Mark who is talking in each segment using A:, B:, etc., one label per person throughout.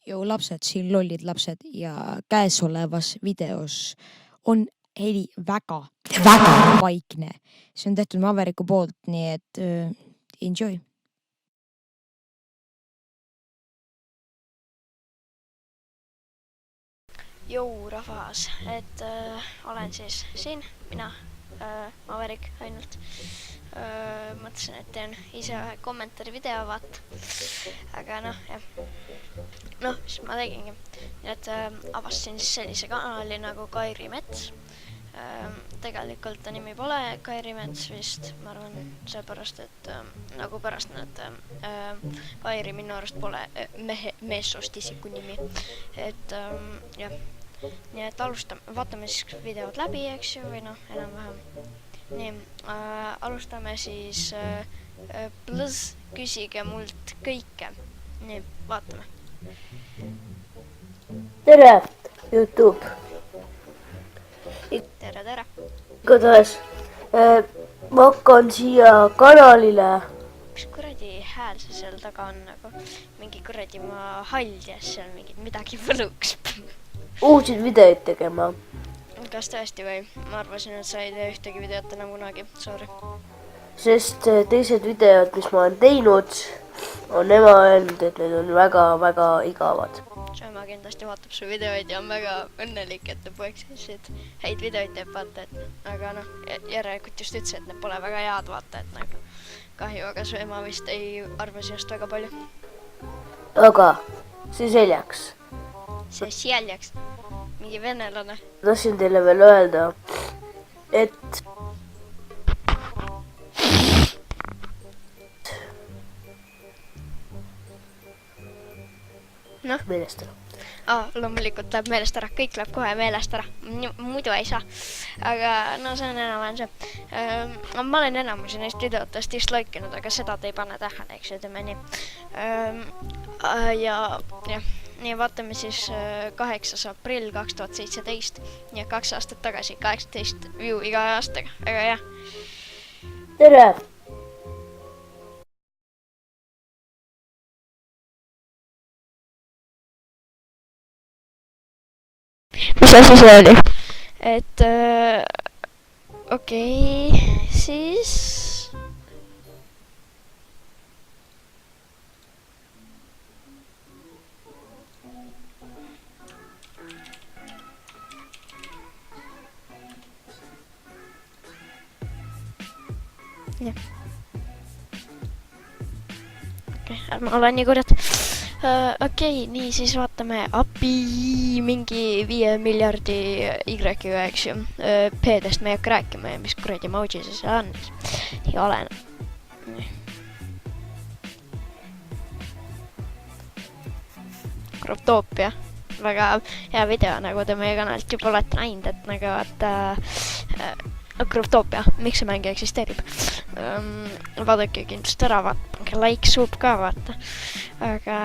A: ju lapsed, siin lollid lapsed ja käesolevas videos on heli väga vaikne. See on tehtud Maveriku poolt, nii et enjoy.
B: Jou rahvas, et olen siis siin, mina, Maverik ainult. Mõtlesin, et teen ise ühe kommentaari video, vaat. Aga noh, jah. Noh, siis ma tegingi. Nii et avastasin siis sellise kanali nagu Kairi Mets. Tegelikult ta nimi pole Kairi Mets vist, ma arvan, seepärast, et nagu pärast need Kairi minu arust pole meessoost isiku nimi. Et jah. Nii et vaatame siis videod läbi, eks ju, või noh, enam-vähem. Nii, alustame siis küsige mult kõike. Nii, vaatame.
C: Tere, YouTube!
B: Tere!
C: Igatahes, ma hakkan siia kanalile.
B: Mis kuradi hääl see seal taga on, nagu mingi kuradi ma haljas seal midagi võluks.
C: Uusid videoid tegema.
B: Kas tõesti või? Ma arvasin, et sa ei tee ühtegi videot enam kunagi, sorry.
C: Sest teised videod, mis ma olen teinud, on ema öelnud, et need on väga igavad.
B: Su ema kindlasti vaatab su videoid ja on väga õnnelik, et ta poeg selliseid häid videoid teeb, vaata, et aga noh, järelikult just ütles, et need pole väga head, vaata, et nagu kahju, aga su ema vist ei arva sinust väga palju.
C: Aga see seljaks.
B: See seljaks. Mingi venelane.
C: Tahtsin teile veel öelda, et
B: noh,
C: meelest ära.
B: Loomulikult läheb meelest ära, kõik läheb kohe meelest ära, muidu ei saa. Aga no see on enam-vähem see. Ma olen enamusi neist videotest dislike'inud, aga seda te ei pane tähele, eks ju, teeme nii. Ja nii vaatame siis 8. aprill 2017, nii 2 aastat tagasi, 18 view iga aastaga, aga jah.
C: Tere!
B: Mis asi see oli? Et okei, siis jah. Okei, ärme ole nii kurjad. Okei, nii siis vaatame API mingi 5 miljardi Y-ga, eks ju. P-dest me ei hakka rääkima ja mis kuradi emoji see on. Ei ole. Croptopia. Väga hea video, nagu te meie kanalilt juba olete näinud, et nagu vaata Croptopia, miks see mäng eksisteerib. Vaadake kindlasti ära, vaata, like suub ka, vaata. Aga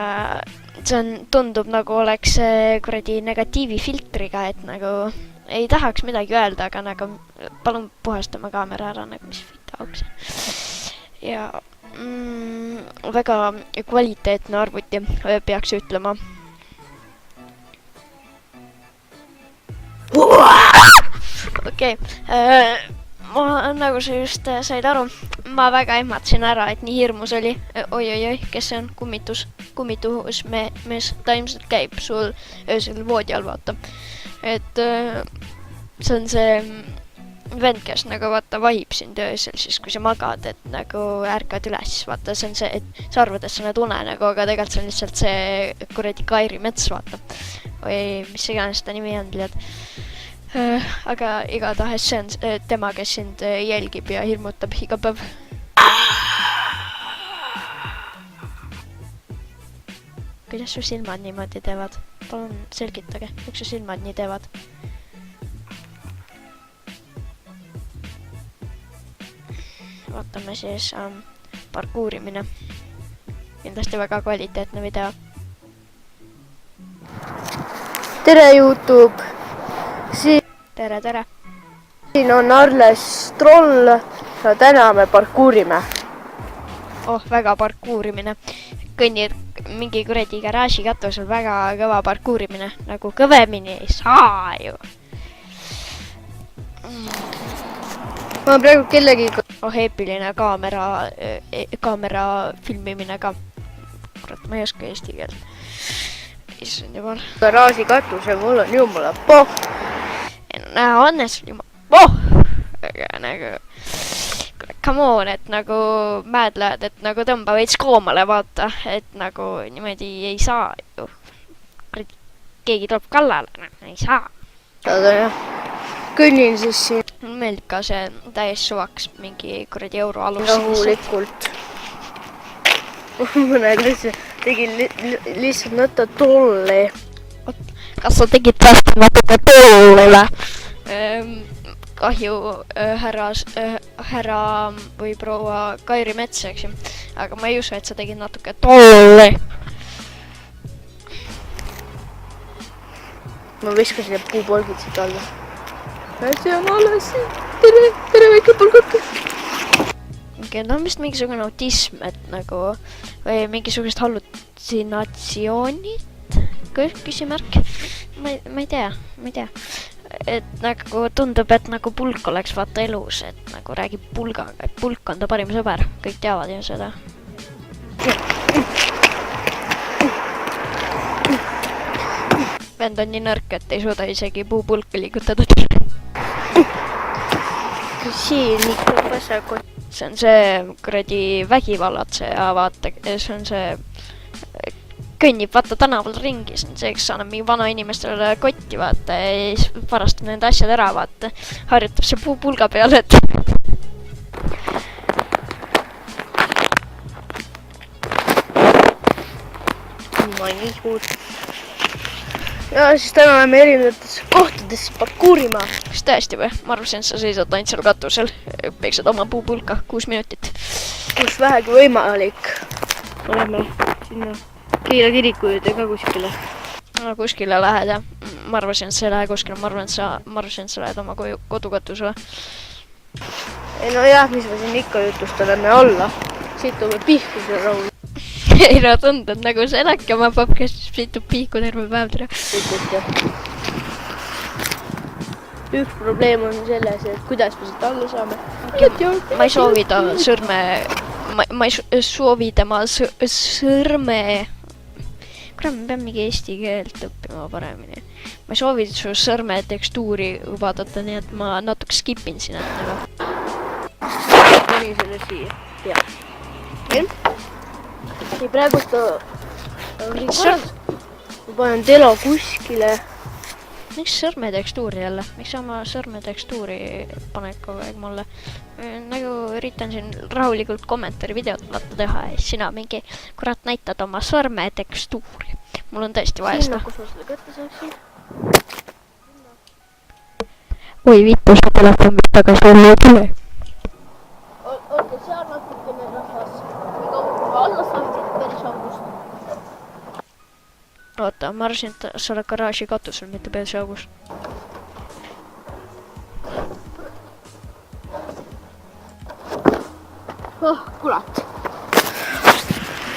B: see tundub nagu oleks kuradi negatiivifiltriga, et nagu ei tahaks midagi öelda, aga nagu palun puhastama kaamera ära, nagu mis vita auks. Ja väga kvaliteetne arvuti, peaks ütlema. Okei, ma nagu sa just said aru, ma väga ehmatasin ära, et nii hirmus oli. Oi, kes see on? Kummituhus mees taimselt käib sul öösel voodi all, vaata. Et see on see vend, kes nagu vaata vahib sind öösel siis, kui sa magad, et nagu ärkad üles, siis vaata, see on see, et sa arvad, et sa näed une nagu, aga tegelikult see on lihtsalt see kuradi Kairi Mets, vaata. Või mis iganes ta nimi on, tead. Aga igatahes see on tema, kes sind jälgib ja hirmutab iga päev. Kuidas su silmad niimoodi teevad? Palun selgitage, miks su silmad nii teevad? Vaatame siis parkuurimine. Kindlasti väga kvaliteetne video.
C: Tere, YouTube!
B: Tere!
C: Siin on Arles Troll täna me parkuurime.
B: Väga parkuurimine. Kõnnid mingi kuradi garaaži katusel väga kõva parkuurimine, nagu kõvemini ei saa ju.
C: Ma praegu kellegi...
B: eepiline kaamera filmimine ka. Kurat, ma ei oska eesti keelt. Issand jumal.
C: Garaaži katuse, mul on jumala poh.
B: Näha annes jumal poh. Aga nagu... Come on, et nagu määdlejad, et nagu tõmba veits koomale vaata, et nagu niimoodi ei saa ju. Keegi tuleb kallale, ei saa.
C: Aga jah, kõnnin siis siin.
B: Mulle meeldib ka see täiesti suvaks mingi kuradi euro alus.
C: Rahulikult. Mõned tegin lihtsalt nõtta tolli.
B: Kas sa tegid tõesti natuke tollile? Kahju härra või proua Kairi Mets, eks ju. Aga ma ei usu, et sa tegid natuke tolli.
C: Ma viskasin need puupolgid siit alla. See on alles siin. Tere väike polgatus.
B: No on vist mingisugune autism, et nagu või mingisugused hallutsinatsioonid, küsimärk. Ma ei tea. Et nagu tundub, et nagu pulk oleks vaata elus, et nagu räägib pulgaga, et pulk on ta parim sõber. Kõik teavad ju seda. Vend on nii nõrk, et ei suuda isegi puupulka liigutada.
C: Siin ikka pasakot.
B: See on see kuradi vägivallatseja, vaata, see on see kõnnib vaata tänaval ringi, see on see, kes annab mingi vana inimestele kotti, vaata, ja varastab nende asjad ära, vaata, harjutab see puupulga peale, et...
C: Ma ei nii suur. Ja siis täna oleme erinevates kohtades parkuurima.
B: Kas tõesti või? Ma arvasin, et sa seisad ainult seal katusel, peksad oma puupulka 6 minutit.
C: Kus vähegi võimalik. Oleme sinna Kiila kiriku juurde ka kuskile.
B: No kuskile lähed, jah. Ma arvasin, et sa ei lähe kuskile. Ma arvasin, et sa lähed oma kodukatusele.
C: Ei no jah, mis ma siin ikka jutust oleme olla. Siit toome pihku selle rahul.
B: Ei no tundud nagu see äkki oma papp, kes sõitub pihku terve päev tere.
C: Üks probleem on selles, et kuidas me siit alla saame.
B: Ma ei soovi ta sõrme... Ma ei soovi tema sõrme... Kurat, ma pean mingi eesti keelt õppima paremini. Ma ei soovi su sõrme tekstuuri vaadata, nii et ma natuke skipin siin ette.
C: Pani selle siia. Jah. Ei praegust on kõik korras. Ma panen telo kuskile.
B: Miks sõrme tekstuuri jälle? Miks sa oma sõrme tekstuuri paned kogu aeg mulle? Nagu üritan siin rahulikult kommentaari videot vaata teha ja sina mingi kurat näitad oma sõrme tekstuuri. Mul on tõesti vaja seda.
C: Kus ma selle kätte saaksin?
B: Oi vittu, see telefon mis tagasi olla ei tule.
C: Oota, seal natukene rahvas. Kui kaua alla saaksid päris august.
B: Oota, ma arvasin, et sa oled garaaži katusel, mitte päris august.
C: Oh, kurat.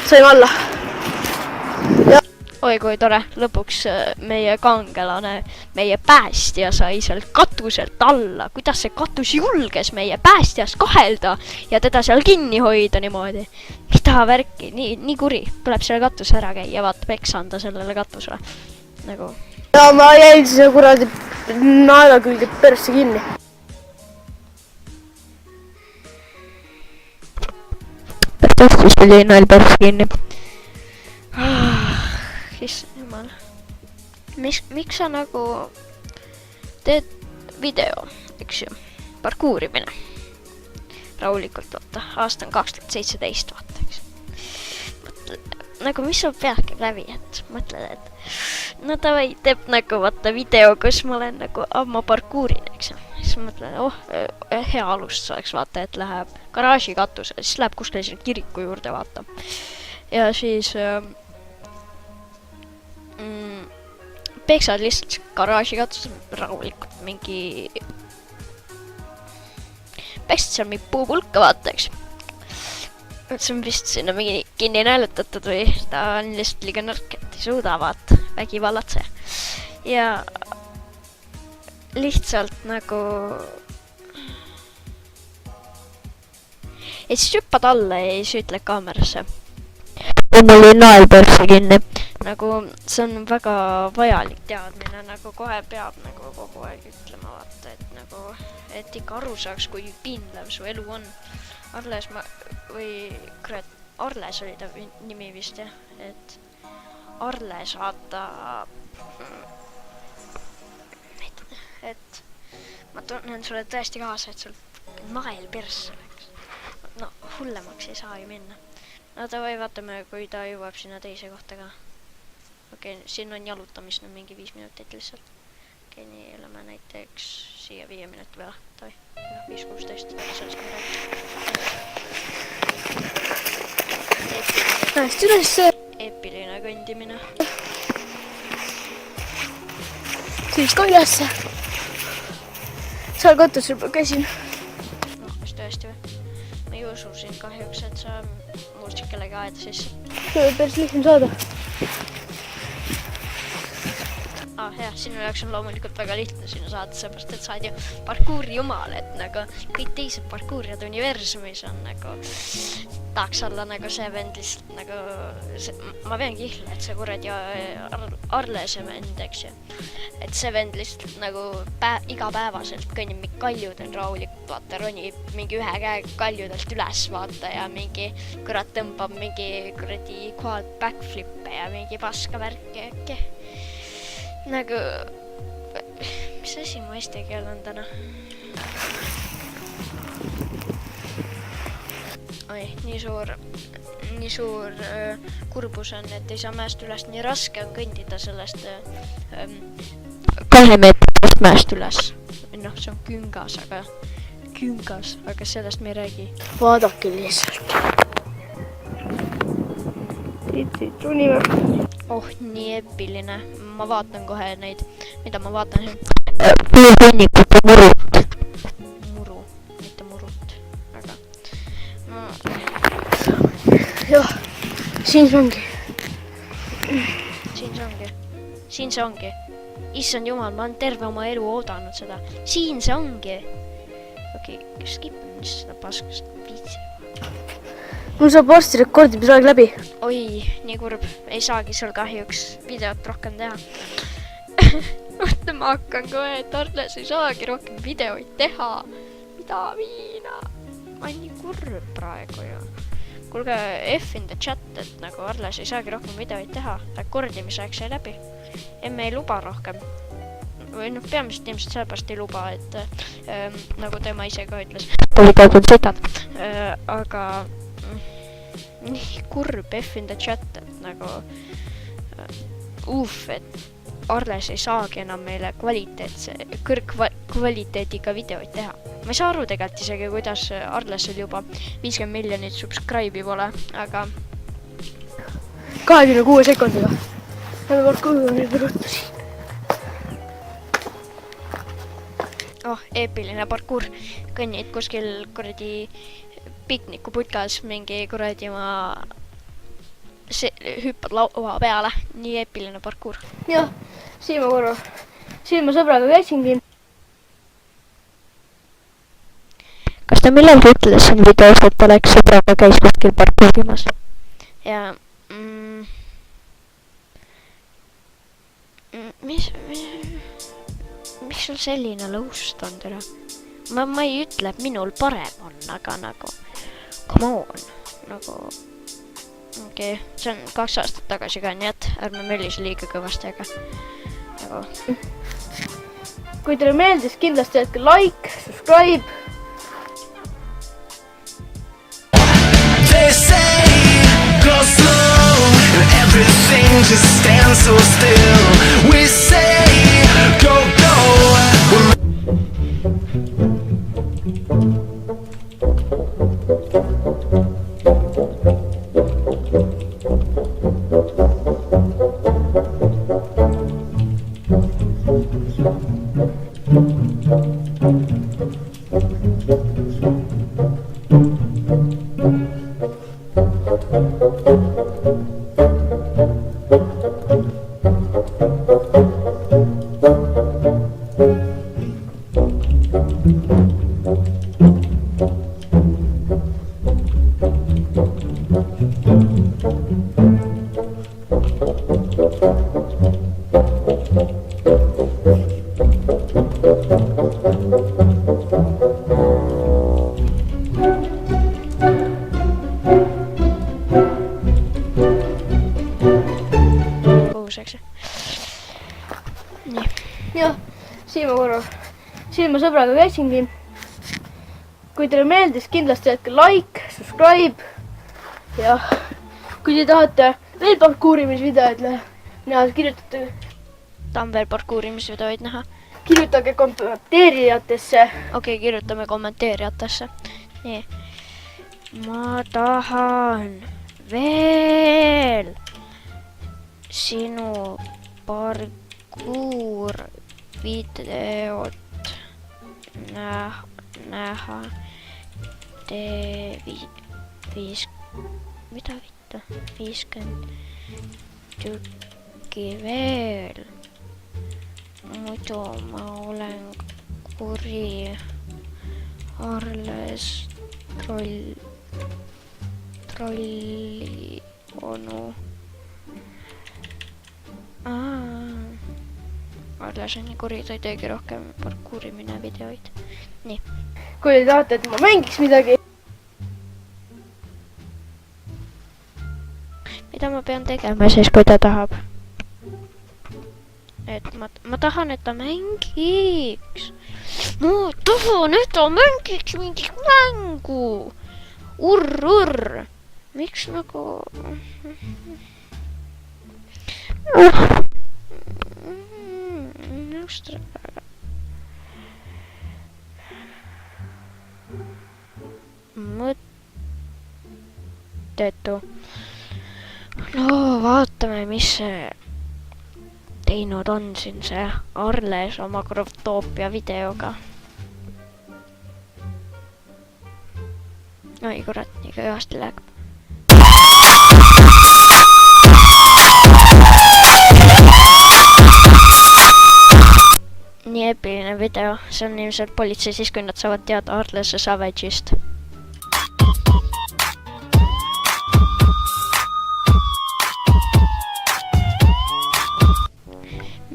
C: Saime alla.
B: Oi kui tore, lõpuks meie kangelane, meie päästja sai sealt katuselt alla. Kuidas see katus julges meie päästjas kahelda ja teda seal kinni hoida niimoodi? Mida värki, nii kuri, tuleb selle katuse ära käia, vaata peksa anda sellele katusele. Nagu...
C: Ja ma jäin siis kuradi naela külge persse kinni.
B: Tähtsust oli nael persse kinni. Issand jumal. Miks sa nagu teed video, eks ju, parkuurimine? Rahulikult, vaata, aasta on 2017, vaata, eks. Nagu mis sul peas käib läbi, et mõtled, et no ta või teeb nagu, vaata, video, kus ma olen nagu ammu parkuurin, eks ju. Siis mõtlen, hea alust saaks, vaata, et läheb garaaži katusele, siis läheb kuskile selle kiriku juurde, vaata. Ja siis... peksad lihtsalt garaaži katus rahulikult mingi... Peksad seal mingi puupulka, vaata, eks. See on vist sinna mingi kinni näälutatud või ta on lihtsalt liiga nõrk, et ei suuda vaata vägivallatseja. Ja lihtsalt nagu ja siis hüppad alla ja siis ütled kaamerasse. Mul oli nael persse kinni. Nagu see on väga vajalik teadmine, nagu kohe peab nagu kogu aeg ütlema vaata, et nagu, et ikka aru saaks, kui piinlev su elu on. Arles Arles oli ta nimi vist jah, et Arles vaata, et ma tunnen sulle tõesti kaasa, et sul nael persse läks. No hullemaks ei saa ju minna. No davai, vaatame, kui ta jõuab sinna teise kohta ka. Okei, siin on jalutamist no mingi 5 minutit lihtsalt. Okei, nii oleme näiteks siia 5 minuti peale. Davai, 5-16, sellest ma räägin.
C: Näest üles.
B: Eepiline kõndimine.
C: Siis ka üles. Seal kotus juba käisin.
B: Noh, kas tõesti või? Ma ei usu siin kahjuks, et sa murdsid kellegi aeda sisse.
C: See on päris lihtne saada.
B: Jah, sinu jaoks on loomulikult väga lihtne sinu saada, seepärast, et sa oled ju parkuuri jumal, et nagu kõik teised parkuurijad universumis on nagu tahaks olla nagu see vend lihtsalt nagu ma vean kihla, et see kuradi Arlese vend, eks ju. Et see vend lihtsalt nagu igapäevaselt kõnnib mingi kaljudel rahulikult, vaata, ronib mingi ühe käega kaljudelt üles, vaata, ja mingi kurat tõmbab mingi kuradi quad backflippe ja mingi paska värki äkki. Nagu, mis asi mu eesti keel on täna? Oi, nii suur kurbus on, et ei saa mäest üles, nii raske on kõndida sellest 2 meetrist mäest üles. Noh, see on küngas, aga sellest me ei räägi.
C: Vaadake lihtsalt. Siit runime.
B: Oh, nii epiline. Ma vaatan kohe neid, mida ma vaatan siin. Puuhunnikut ja murut. Muru, mitte murut. Aga no.
C: Jah, siin see ongi.
B: Siin see ongi. Issand jumal, ma olen terve oma elu oodanud seda. Siin see ongi. Okei, skipin seda paskast viitsi.
C: Mul saab varsti rekordimise aeg läbi.
B: Oi, nii kurb. Ei saagi sul kahjuks videot rohkem teha. Ma hakkan kohe, et Arles ei saagi rohkem videoid teha. Mida viina? Ma olen nii kurb praegu ju. Kuulge, F in the chat, et nagu Arles ei saagi rohkem videoid teha. Rekordimise aeg sai läbi. Emme ei luba rohkem. Või noh, peamiselt ilmselt sellepärast ei luba, et nagu tema ise ka ütles. Politeatud sitad. Aga nii kurb F in the chat, et nagu et Arles ei saagi enam meile kõrgkvaliteediga videoid teha. Ma ei saa aru tegelikult isegi, kuidas Arlesel juba 50 miljonit subscribe'i pole, aga
C: 26 sekundiga. Lähme parkuuri ruttu siin.
B: Eepiline parkuur. Kõnnid kuskil kuradi piknikuputkas mingi kuradi hüppad laua peale. Nii eepiline parkuur.
C: Jah, siin ma korra. Siin ma sõbraga käisingi.
B: Kas ta millal ütles siin videos, et oleks sõbraga käis kuskil parkuurimas? Ja miks sul selline lõust on tere? Ma ei ütle, et minul parem on, aga nagu come on, nagu okei, see on 2 aastat tagasi ka, nii et ärme möllis liiga kõvasti, aga nagu
C: kui teile meeldis, kindlasti jätke like, subscribe.
D: They say go slow, everything just stands so still. We say go, go.
B: Kuuseks. Nii.
C: jah, siin ma sõbraga käisingi. Kui teile meeldis, kindlasti jätke like, subscribe ja kui te tahate veel parkuurimisvideoid näha, kirjutage
B: Tahan veel parkuurimisvideoid näha.
C: Kirjutage kommenteerijatesse.
B: Okei, kirjutame kommenteerijatesse. Nii. Ma tahan veel sinu parkuurvideot näha. Mida vittu? 50 tükki veel. Muidu ma olen kuri. Arles trolli onu. Arles on nii kuri, ta ei teegi rohkem parkuurimine videoid. Nii.
C: Kui te tahate, et ma mängiks midagi.
B: Mida ma pean tegema siis, kui ta tahab? Et ma tahan, et ta mängiks. Ma tahan, et ta mängiks mingit mängu. Urr. Miks nagu... Mõttetu. No vaatame, mis see teinud on siin see Arles oma Growtoopia videoga. Oi kurat, nii kõvasti läheb. Nii epiline video, see on ilmselt politsei siis, kui nad saavad teada Arlese Savage'ist.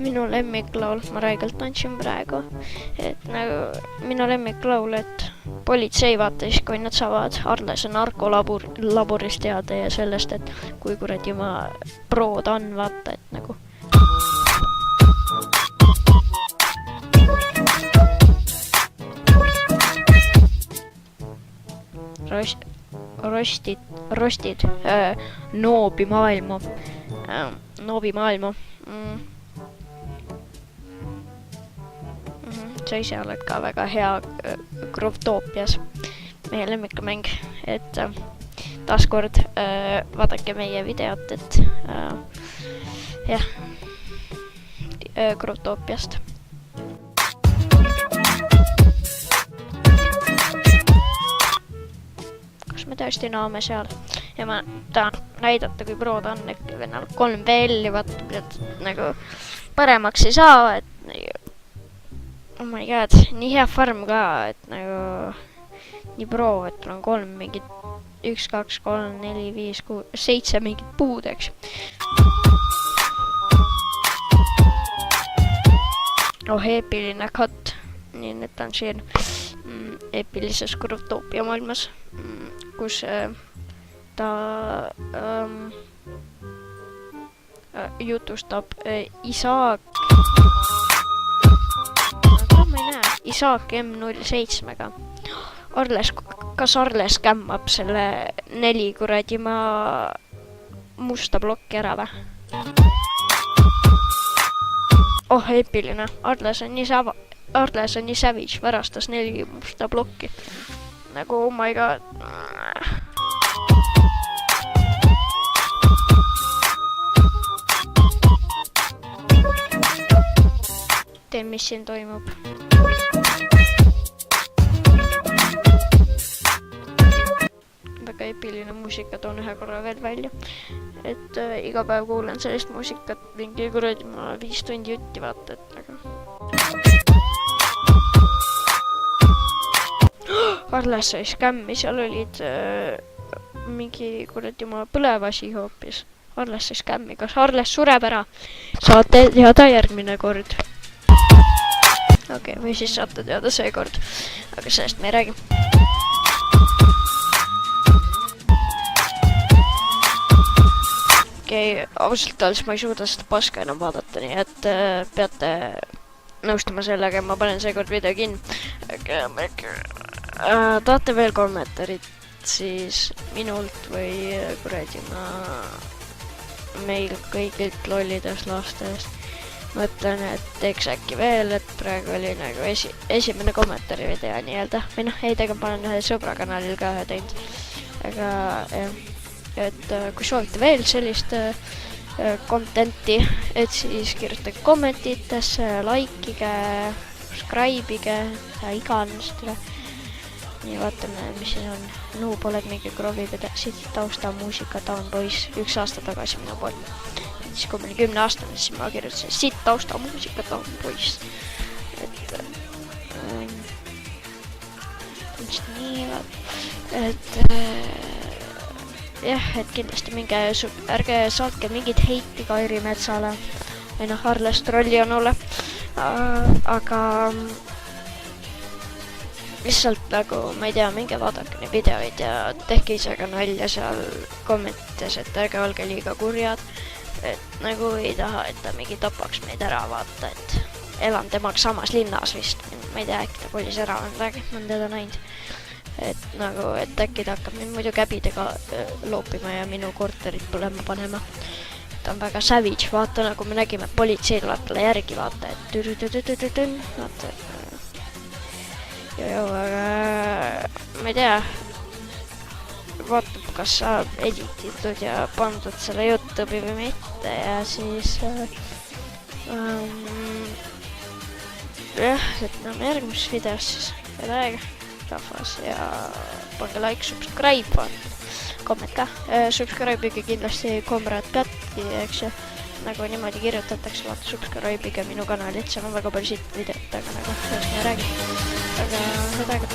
B: Minu lemmiklaul, ma räigelt tantsin praegu, et nagu minu lemmiklaul, et politsei vaata siis, kui nad saavad Arlese narkolaboris teada ja sellest, et kui kuradi ma prood on, vaata, et nagu. Rostid, noobi maailma. Sa ise oled ka väga hea Growtoopias, meie lemmikamäng, et taaskord vaadake meie videot, et jah, Growtoopiast. Kas me tõesti naame seal? Ja ma tahan näidata, kui prood on, et vennal 3 velli, vaata, nagu paremaks ei saa, et oh my god, nii hea farm ka, et nagu nii pro, et on 3 mingit 1, 2, 3, 4, 5, 6, 7 mingit puud, eks. Oh, epiline cut. Nii, nüüd on siin epilises Growtoopia maailmas, kus ta jutustab Isaak M07-ga. Kas Arles kämmab selle 4 kuradi ma musta blokki ära või? Oh, epiline. Arles on nii savage, varastas 4 musta blokki. Nagu, oh my god. Teen, mis siin toimub. Väga epiline muusika, toon ühe korra veel välja. et iga päev kuulen sellist muusikat, mingi kuradi ma 5 tundi jutti vaata, et aga. Arles sai skämmi, seal olid mingi kuradi ma põlevasi hoopis. Arles sai skämmi, kas Arles sureb ära? Saate teada järgmine kord. Okei, või siis saate teada seekord, aga sellest me ei räägi. Okei, ausalt öeldes ma ei suuda seda paska enam vaadata, nii et peate nõustuma sellega, ma panen seekord video kinni. Tahate veel kommentaarid siis minult või kuradi meil kõigilt lollidest lastest. Mõtlen, et teeks äkki veel, et praegu oli nagu esimene kommentaari video nii-öelda. Või noh, ei tegelikult ma olen ühe sõbra kanalil ka ühe teinud. Aga jah, et kui soovite veel sellist contenti, et siis kirjutage kommentitesse, likeige, subscribe'ige ja iganes üle. Nii vaatame, mis siin on. Nuu pooled mingi kroviga siit taustamuusika Town Boys 1 aasta tagasi minu poolt. Siis kui ma olin 10 aastane, siis ma kirjutasin siit taustamuusika Town Boys. Et nii, et jah, et kindlasti minge, ärge saatke mingit heiti Kairi Metsale või noh, Arles Trollianule, aga lihtsalt nagu, ma ei tea, minge vaadake neid videoid ja tehke ise ka nalja seal kommentides, et ärge olge liiga kurjad, et nagu ei taha, et ta mingi tapaks meid ära vaata, et elan temaga samas linnas vist, ma ei tea, äkki ta kolis ära midagi, ma olen teda näinud. Et nagu, et äkki ta hakkab mind muidu käbidega loopima ja minu korterit põlema panema. Ta on väga savage, vaata nagu me nägime, politseil tuleb talle järgi vaata, et tüdüdüdüdüdün, vaata. Aga ma ei tea, vaatab, kas saab edititud ja pandud selle YouTube'i või mitte ja siis jah, et näeme järgmises videos siis, head aega rahvas ja pange like, subscribe, komment ka, subscribe'ige kindlasti Comrade Kätti, eks ju, nagu niimoodi kirjutatakse, vaata subscribe'ige minu kanalit, seal on väga palju siit videot, aga nagu sellest me räägime, aga head aega.